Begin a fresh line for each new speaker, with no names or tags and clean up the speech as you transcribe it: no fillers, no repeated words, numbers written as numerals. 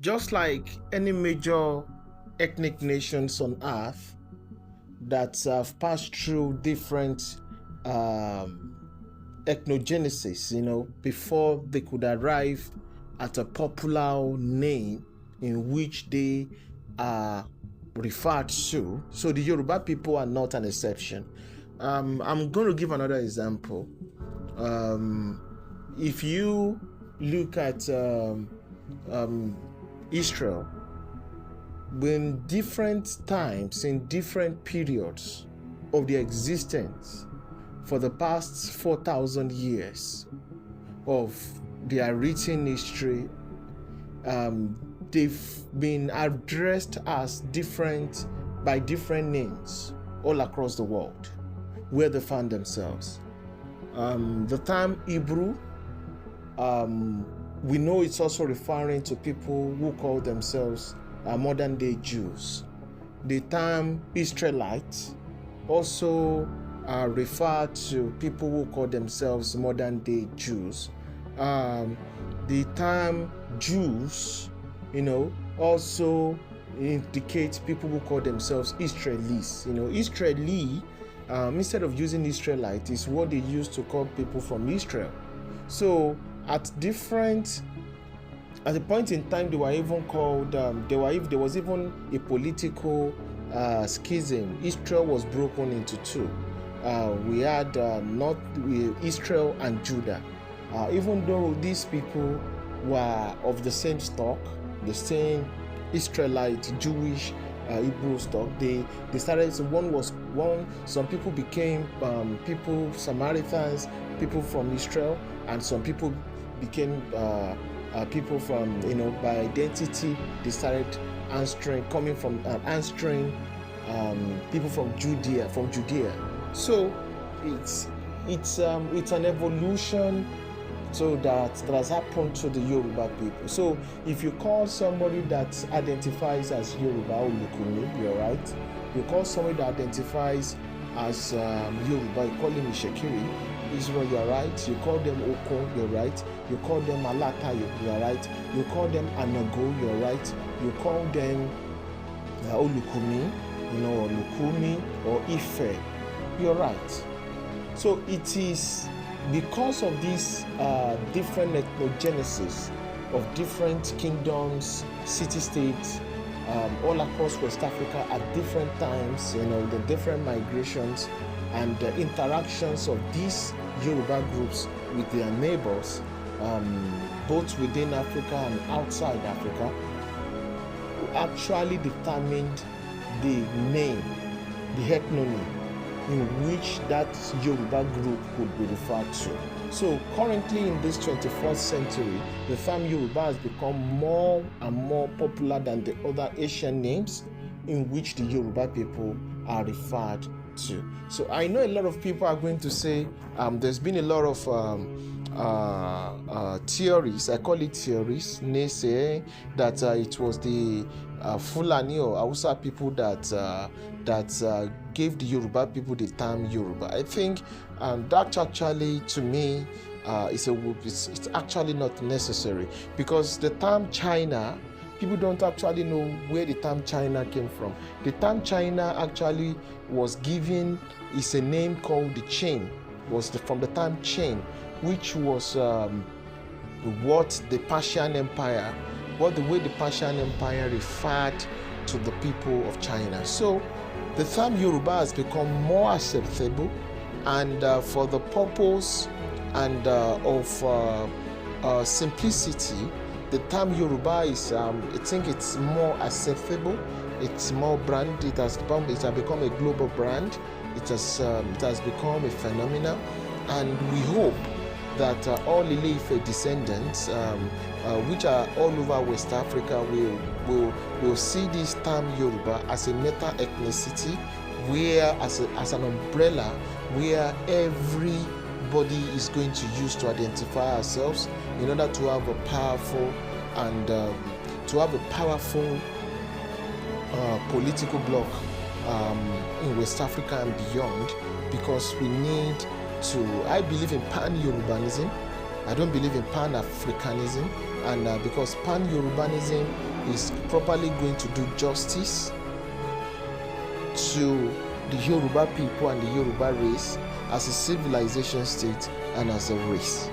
Just like any major ethnic nations on earth that have passed through different um, ethnogenesis, before they could arrive at a popular name in which they are referred to. So the Yoruba people are not an exception. I'm going to give another example. If you look at Israel, in different times, in different periods of their existence, for the past 4,000 years of their written history, they've been addressed as by different names all across the world where they found themselves. The term Hebrew, we know it's also referring to people who call themselves modern day Jews. The term Israelite also refer to people who call themselves modern day Jews. The term Jews, also indicates people who call themselves Israelis. Israeli, instead of using Israelite, is what they used to call people from Israel. So at a point in time, they were even called. There was even a political schism. Israel was broken into two. We had Israel and Judah. Even though these people were of the same stock, the same Israelite, Jewish, Hebrew stock, they started. So some people became people, Samaritans, people from Israel, and some people became people from, by identity. They started answering people from Judea. So it's an evolution. So that has happened to the Yoruba people. So if you call somebody that identifies as Yoruba Olukumi, you're right. You call somebody that identifies as Yoruba, you call him Ishekiri, Israel, you're right. You call them Oko, you're right. You call them Alata, you're right. You call them Anago, you're right. You call them Olukumi, or Lukumi or Ife, you're right. So it is because of this different ethnogenesis of different kingdoms, city-states, all across West Africa at different times, the different migrations and the interactions of these Yoruba groups with their neighbors, both within Africa and outside Africa, actually determined the name, the ethnonym in which that Yoruba group could be referred to. So currently in this 21st century, the term Yoruba has become more and more popular than the other Asian names in which the Yoruba people are referred to. So I know a lot of people are going to say there's been a lot of theories, I call it theories, naysay, that it was the Fulani or Hausa people that gave the Yoruba people the term Yoruba. I think that actually, to me, it's actually not necessary, because the term China, people don't actually know where the term China came from. The term China actually was given, is a name called the Qin, from the term Qin, which was what the Persian Empire, the way the Persian Empire referred to the people of China. So the term Yoruba has become more acceptable, and for the purpose and of simplicity, the term Yoruba is, I think it's more acceptable. It's more brand. It has become a global brand. It has become a phenomenon, and we hope that all Ile-Ife descendants, which are all over West Africa, will see this term Yoruba as a meta ethnicity, where as an umbrella, where everybody is going to use to identify ourselves in order to have a powerful political bloc in West Africa and beyond, because we need to. I believe in pan-Yorubanism. I don't believe in Pan-Africanism, and because Pan-Yorubanism is properly going to do justice to the Yoruba people and the Yoruba race as a civilization state and as a race.